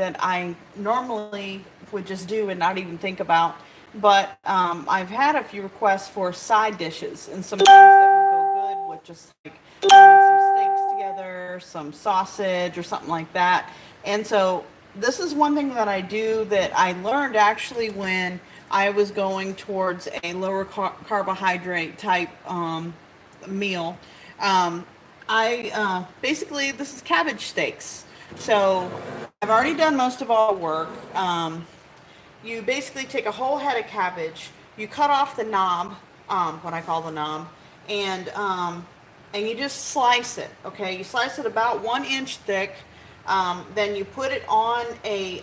that I normally would just do and not even think about. But I've had a few requests for side dishes and some things that would go good with just like some steaks together, some sausage or something like that. And so this is one thing that I do that I learned actually when I was going towards a lower carbohydrate type meal. I basically, this is cabbage steaks. So I've already done most of all the work. You basically take a whole head of cabbage, you cut off the knob, what I call the knob, and you just slice it. Okay, you slice it about 1 inch thick. Then you put it on a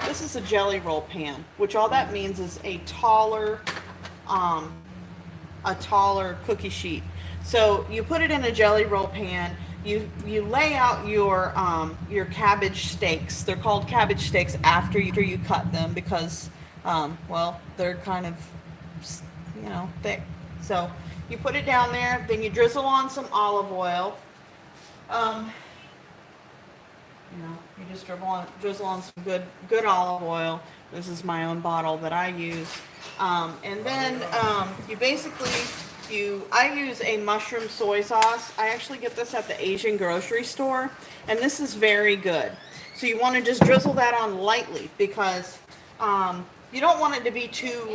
this is a jelly roll pan, which all that means is um, a taller cookie sheet. So you put it in a jelly roll pan. You lay out your cabbage steaks. They're called cabbage steaks after you cut them because well, they're kind of, thick. So you put it down there. Then you drizzle on some olive oil. You just drizzle on some good olive oil. This is my own bottle that I use. And then you basically, I use a mushroom soy sauce. I actually get this at the Asian grocery store, and this is very good. So you want to just drizzle that on lightly because you don't want it to be too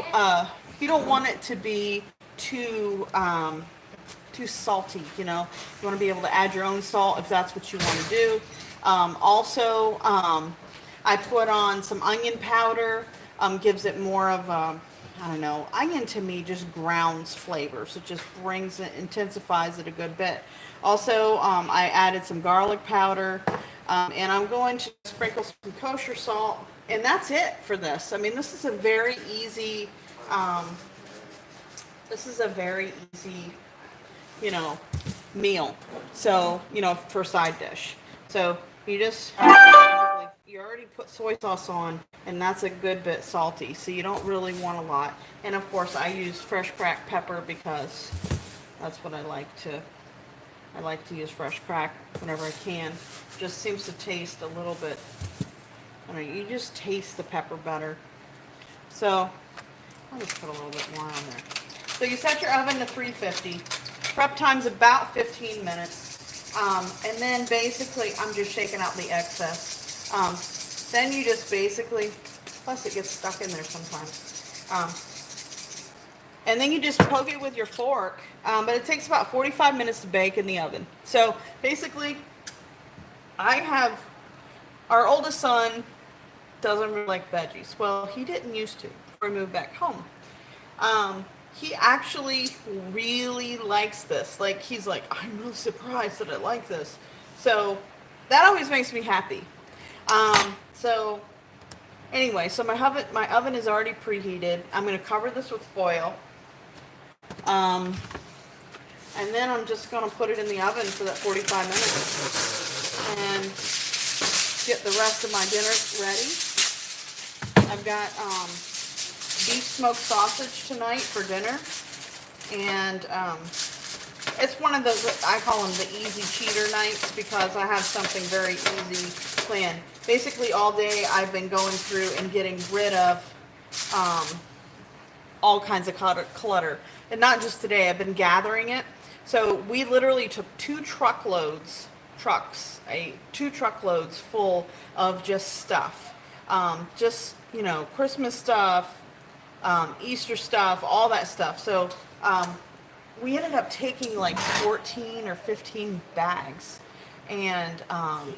salty. You want to be able to add your own salt if that's what you want to do. Also, I put on some onion powder, gives it more of a, I don't know, onion to me just grounds flavors. It just brings it, intensifies it a good bit. Also, I added some garlic powder, and I'm going to sprinkle some kosher salt, and that's it for this. I mean, this is a very easy, meal. So, for side dish. So you just, you already put soy sauce on, and that's a good bit salty, so you don't really want a lot. And of course I use fresh cracked pepper because that's what I like to use fresh crack whenever I can. Just seems to taste a little bit, you just taste the pepper better. So I'll just put a little bit more on there. So you set your oven to 350. Prep time's about 15 minutes. And then basically I'm just shaking out the excess. Then you just basically, plus it gets stuck in there sometimes. And then you just poke it with your fork. But it takes about 45 minutes to bake in the oven. So basically, our oldest son doesn't really like veggies. Well, he didn't used to before he moved back home. He actually really likes this. He's like, I'm really surprised that I like this. So that always makes me happy. So anyway, so my oven is already preheated. I'm going to cover this with foil. And then I'm just going to put it in the oven for that 45 minutes and get the rest of my dinner ready. I've got beef smoked sausage tonight for dinner, and it's one of those, I call them the easy cheater nights because I have something very easy planned. Basically all day I've been going through and getting rid of all kinds of clutter, and not just today. I've been gathering it. So we literally took two truckloads full of just stuff, Christmas stuff, Easter stuff, all that stuff. So we ended up taking like 14 or 15 bags and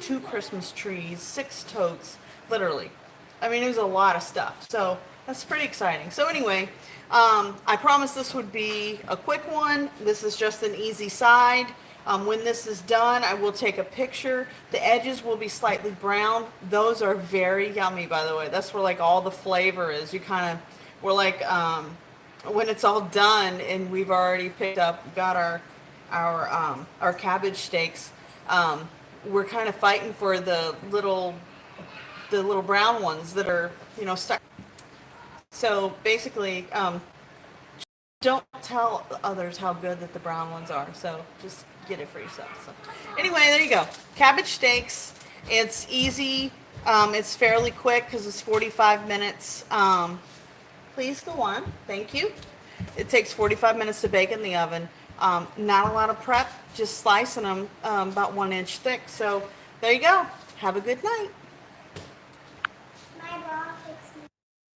2 Christmas trees, 6 totes, literally. I mean, it was a lot of stuff. So that's pretty exciting. So anyway, I promised this would be a quick one. This is just an easy side. When this is done, I will take a picture. The edges will be slightly brown. Those are very yummy, by the way. That's where like all the flavor is. We're like, when it's all done and we've already got our cabbage steaks, we're kind of fighting for the little brown ones that are, stuck. So basically, don't tell others how good that the brown ones are. So just get it for yourself. So anyway, there you go. Cabbage steaks. It's easy. It's fairly quick because it's 45 minutes. Please go on. Thank you. It takes 45 minutes to bake in the oven. Not a lot of prep, just slicing them about 1 inch thick. So there you go. Have a good night.